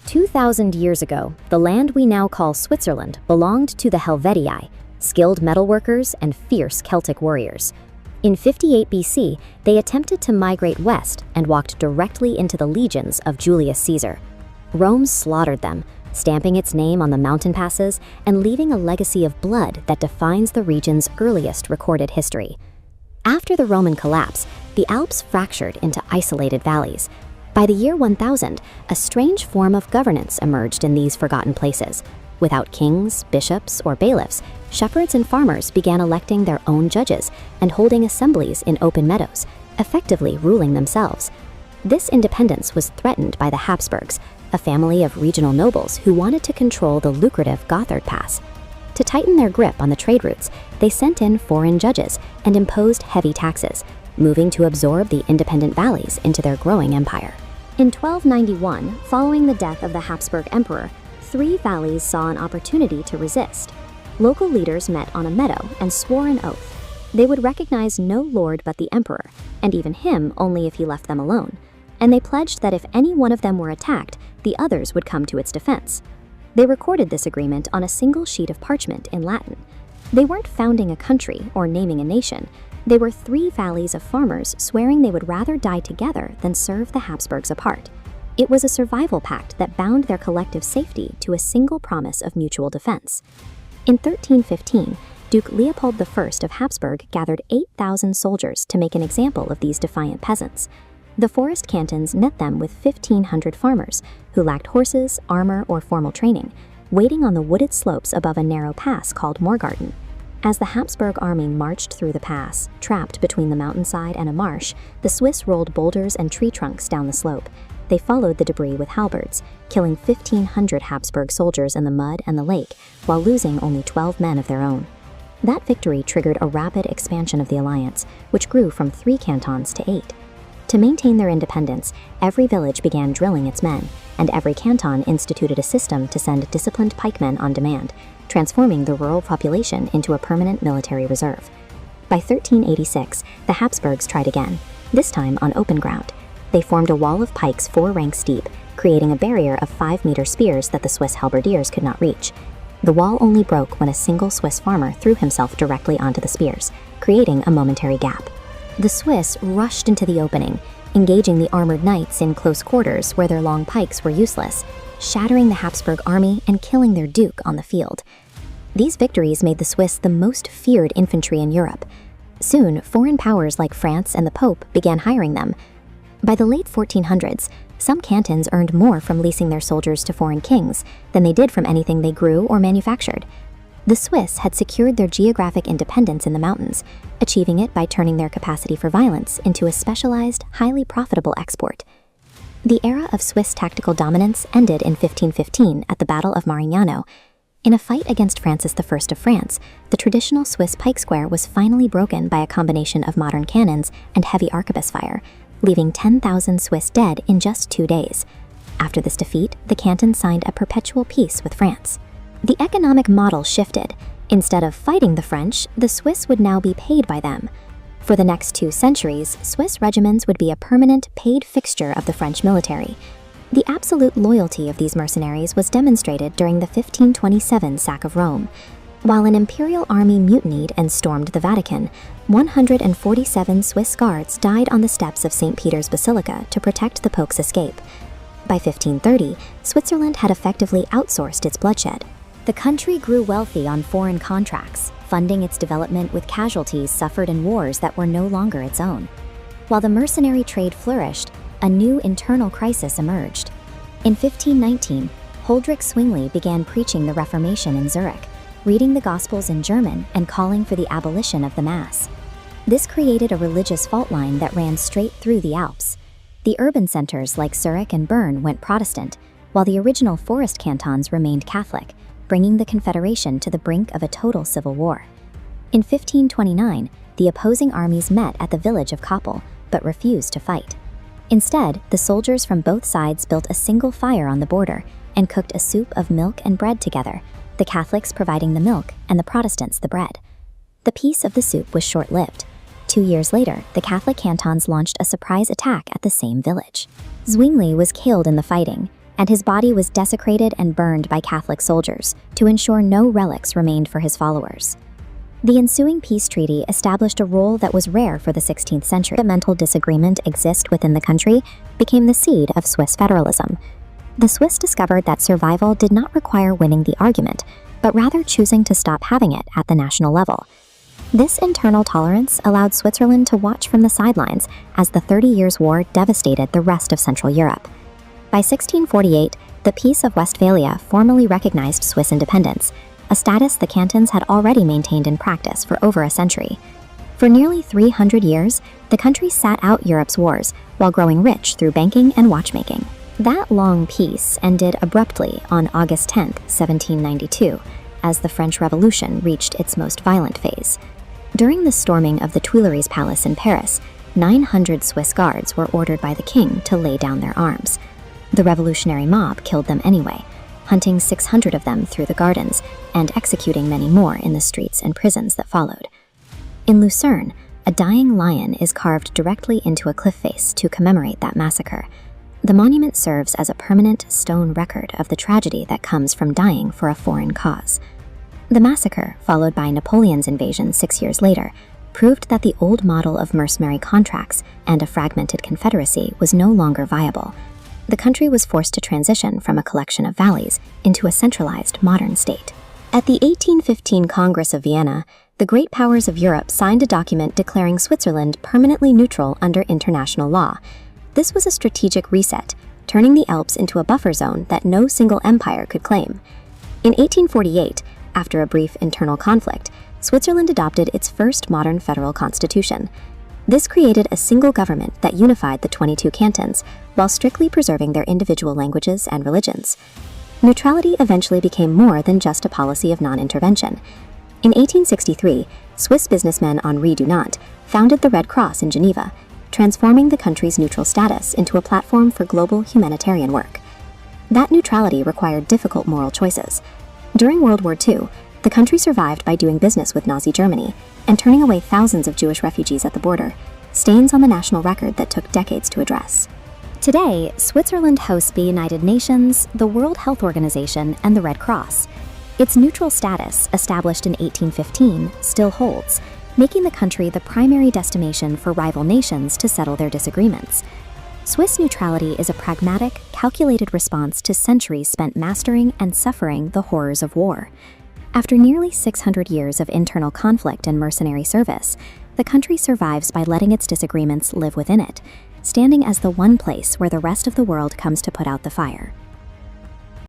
2,000 years ago, the land we now call Switzerland belonged to the Helvetii, skilled metalworkers and fierce Celtic warriors. In 58 BC, they attempted to migrate west and walked directly into the legions of Julius Caesar. Rome slaughtered them, stamping its name on the mountain passes and leaving a legacy of blood that defines the region's earliest recorded history. After the Roman collapse, the Alps fractured into isolated valleys. By the year 1000, a strange form of governance emerged in these forgotten places. Without kings, bishops, or bailiffs, shepherds and farmers began electing their own judges and holding assemblies in open meadows, effectively ruling themselves. This independence was threatened by the Habsburgs, a family of regional nobles who wanted to control the lucrative Gotthard Pass. To tighten their grip on the trade routes, they sent in foreign judges and imposed heavy taxes, moving to absorb the independent valleys into their growing empire. In 1291, following the death of the Habsburg emperor, 3 valleys saw an opportunity to resist. Local leaders met on a meadow and swore an oath. They would recognize no lord but the emperor, and even him only if he left them alone. And they pledged that if any one of them were attacked, the others would come to its defense. They recorded this agreement on a single sheet of parchment in Latin. They weren't founding a country or naming a nation. They were 3 valleys of farmers swearing they would rather die together than serve the Habsburgs apart. It was a survival pact that bound their collective safety to a single promise of mutual defense. In 1315, Duke Leopold I of Habsburg gathered 8,000 soldiers to make an example of these defiant peasants. The forest cantons met them with 1,500 farmers who lacked horses, armor, or formal training, waiting on the wooded slopes above a narrow pass called Moorgarten. As the Habsburg army marched through the pass, trapped between the mountainside and a marsh, the Swiss rolled boulders and tree trunks down the slope. They followed the debris with halberds, killing 1,500 Habsburg soldiers in the mud and the lake, while losing only 12 men of their own. That victory triggered a rapid expansion of the alliance, which grew from 3 cantons to 8. To maintain their independence, every village began drilling its men, and every canton instituted a system to send disciplined pikemen on demand, transforming the rural population into a permanent military reserve. By 1386, the Habsburgs tried again, this time on open ground. They formed a wall of pikes 4 ranks deep, creating a barrier of 5-meter spears that the Swiss halberdiers could not reach. The wall only broke when a single Swiss farmer threw himself directly onto the spears, creating a momentary gap. The Swiss rushed into the opening, engaging the armored knights in close quarters where their long pikes were useless, shattering the Habsburg army and killing their duke on the field. These victories made the Swiss the most feared infantry in Europe. Soon, foreign powers like France and the Pope began hiring them. By the late 1400s, some cantons earned more from leasing their soldiers to foreign kings than they did from anything they grew or manufactured. The Swiss had secured their geographic independence in the mountains, achieving it by turning their capacity for violence into a specialized, highly profitable export. The era of Swiss tactical dominance ended in 1515 at the Battle of Marignano. In a fight against Francis I of France, the traditional Swiss pike square was finally broken by a combination of modern cannons and heavy arquebus fire, leaving 10,000 Swiss dead in just 2 days. After this defeat, the canton signed a perpetual peace with France. The economic model shifted. Instead of fighting the French, the Swiss would now be paid by them. For the next 2 centuries, Swiss regiments would be a permanent, paid fixture of the French military. The absolute loyalty of these mercenaries was demonstrated during the 1527 sack of Rome. While an imperial army mutinied and stormed the Vatican, 147 Swiss guards died on the steps of St. Peter's Basilica to protect the Pope's escape. By 1530, Switzerland had effectively outsourced its bloodshed. The country grew wealthy on foreign contracts, funding its development with casualties suffered in wars that were no longer its own. While the mercenary trade flourished, a new internal crisis emerged. In 1519, Huldrych Zwingli began preaching the Reformation in Zurich, reading the Gospels in German and calling for the abolition of the Mass. This created a religious fault line that ran straight through the Alps. The urban centers like Zurich and Bern went Protestant, while the original forest cantons remained Catholic, bringing the Confederation to the brink of a total civil war. In 1529, the opposing armies met at the village of Kappel, but refused to fight. Instead, the soldiers from both sides built a single fire on the border and cooked a soup of milk and bread together, the Catholics providing the milk and the Protestants the bread. The peace of the soup was short-lived. 2 years later, the Catholic cantons launched a surprise attack at the same village. Zwingli was killed in the fighting, and his body was desecrated and burned by Catholic soldiers to ensure no relics remained for his followers. The ensuing peace treaty established a role that was rare for the 16th century. Fundamental disagreement exist within the country became the seed of Swiss federalism. The Swiss discovered that survival did not require winning the argument, but rather choosing to stop having it at the national level. This internal tolerance allowed Switzerland to watch from the sidelines as the 30 Years' War devastated the rest of Central Europe. By 1648, the Peace of Westphalia formally recognized Swiss independence, a status the cantons had already maintained in practice for over a century. For nearly 300 years, the country sat out Europe's wars while growing rich through banking and watchmaking. That long peace ended abruptly on August 10, 1792, as the French Revolution reached its most violent phase. During the storming of the Tuileries Palace in Paris, 900 Swiss guards were ordered by the king to lay down their arms. The revolutionary mob killed them anyway, hunting 600 of them through the gardens and executing many more in the streets and prisons that followed. In Lucerne, a dying lion is carved directly into a cliff face to commemorate that massacre. The monument serves as a permanent stone record of the tragedy that comes from dying for a foreign cause. The massacre, followed by Napoleon's invasion 6 years later, proved that the old model of mercenary contracts and a fragmented confederacy was no longer viable. The country was forced to transition from a collection of valleys into a centralized modern state. At the 1815 Congress of Vienna, the great powers of Europe signed a document declaring Switzerland permanently neutral under international law. This was a strategic reset, turning the Alps into a buffer zone that no single empire could claim. In 1848, after a brief internal conflict, Switzerland adopted its first modern federal constitution. This created a single government that unified the 22 cantons while strictly preserving their individual languages and religions. Neutrality eventually became more than just a policy of non-intervention. In 1863, Swiss businessman Henri Dunant founded the Red Cross in Geneva, transforming the country's neutral status into a platform for global humanitarian work. That neutrality required difficult moral choices. During World War II, the country survived by doing business with Nazi Germany and turning away thousands of Jewish refugees at the border, stains on the national record that took decades to address. Today, Switzerland hosts the United Nations, the World Health Organization, and the Red Cross. Its neutral status, established in 1815, still holds, making the country the primary destination for rival nations to settle their disagreements. Swiss neutrality is a pragmatic, calculated response to centuries spent mastering and suffering the horrors of war. After nearly 600 years of internal conflict and mercenary service, the country survives by letting its disagreements live within it, standing as the one place where the rest of the world comes to put out the fire.